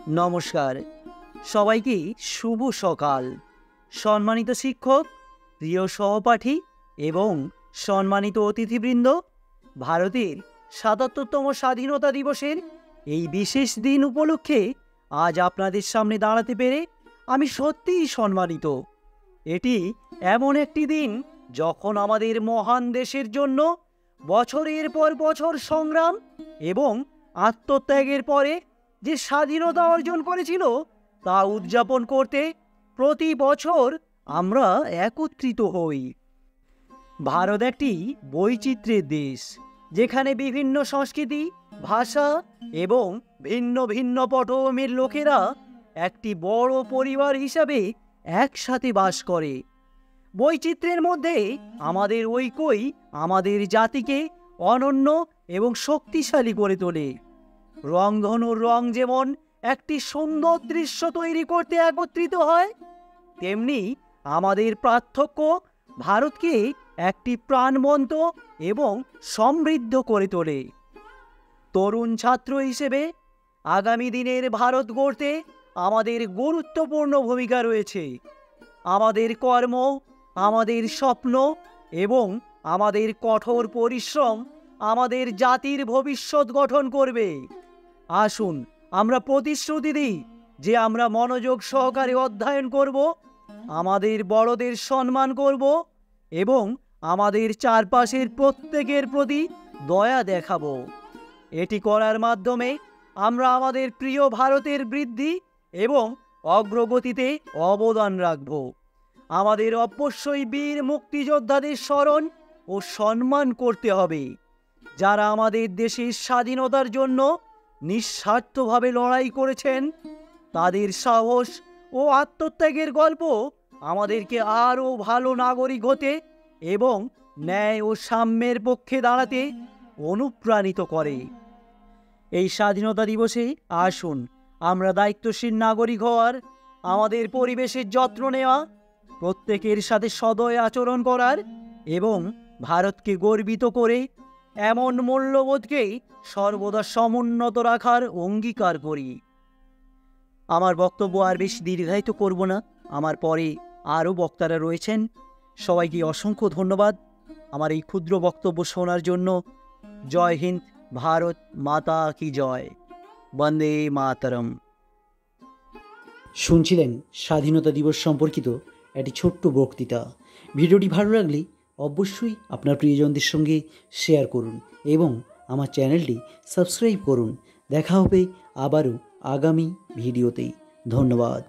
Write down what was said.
নমস্কার, সবাইকে শুভ সকাল। সম্মানিত শিক্ষক, প্রিয় সহপাঠী এবং সম্মানিত অতিথিবৃন্দ, ভারতের ৭৭তম স্বাধীনতা দিবসের এই বিশেষ দিন উপলক্ষে আজ আপনাদের সামনে দাঁড়াতে পেরে আমি সত্যিই সম্মানিত। এটি এমন একটি দিন যখন আমাদের মহান দেশের জন্য বছরের পর বছর সংগ্রাম এবং আত্মত্যাগের পরে যে স্বাধীনতা অর্জন করেছিল তা উদযাপন করতে প্রতি বছর আমরা একত্রিত হই। ভারত একটি বৈচিত্র্যের দেশ, যেখানে বিভিন্ন সংস্কৃতি, ভাষা এবং ভিন্ন ভিন্ন পটভূমির লোকেরা একটি বড় পরিবার হিসাবে একসাথে বাস করে। বৈচিত্র্যের মধ্যে আমাদের ঐক্যই আমাদের জাতিকে অনন্য এবং শক্তিশালী করে তোলে। রংধনুর রং যেমন একটি সুন্দর দৃশ্য তৈরি করতে একত্রিত হয়, তেমনি আমাদের পার্থক্য ভারতকে একটি প্রাণবন্ত এবং সমৃদ্ধ করে তোলে। তরুণ ছাত্র হিসেবে আগামী দিনের ভারত গড়তে আমাদের গুরুত্বপূর্ণ ভূমিকা রয়েছে। আমাদের কর্ম, আমাদের স্বপ্ন এবং আমাদের কঠোর পরিশ্রম আমাদের জাতির ভবিষ্যৎ গঠন করবে। আসুন আমরা প্রতিশ্রুতি দিই যে আমরা মনোযোগ সহকারে অধ্যয়ন করব, আমাদের বড়দের সম্মান করব এবং আমাদের চারপাশের প্রত্যেকের প্রতি দয়া দেখাব। এটি করার মাধ্যমে আমরা আমাদের প্রিয় ভারতের বৃদ্ধি এবং অগ্রগতিতে অবদান রাখব। আমাদের অবশ্যই বীর মুক্তিযোদ্ধাদের স্মরণ ও সম্মান করতে হবে, যারা আমাদের দেশের স্বাধীনতার জন্য নিঃস্বার্থভাবে লড়াই করেছেন। তাদের সাহস ও আত্মত্যাগের গল্প আমাদেরকে আরও ভালো নাগরিক হতে এবং ন্যায় ও সাম্যের পক্ষে দাঁড়াতে অনুপ্রাণিত করে। এই স্বাধীনতা দিবসে আসুন আমরা দায়িত্বশীল নাগরিক হওয়ার, আমাদের পরিবেশের যত্ন নেওয়া, প্রত্যেকের সাথে সদয় আচরণ করার এবং ভারতকে গর্বিত করে এমন মূল্যবোধকেই সর্বদা সমুন্নত রাখার অঙ্গীকার করি। আমার বক্তব্য আর বেশি দীর্ঘায়িত করব না, আমার পরে আরও বক্তারা রয়েছেন। সবাইকে অসংখ্য ধন্যবাদ আমার এই ক্ষুদ্র বক্তব্য শোনার জন্য। জয় হিন্দ, ভারত মাতা কি জয়, বন্দে মাতরম। শুনছিলেন স্বাধীনতা দিবস সম্পর্কিত একটি ছোট্ট বক্তৃতা। ভিডিওটি ভালো লাগলে অবশ্যই আপনার প্রিয়জনদের সঙ্গে শেয়ার করুন এবং আমার চ্যানেলটি সাবস্ক্রাইব করুন। দেখা হবে আবারও আগামী ভিডিওতে। ধন্যবাদ।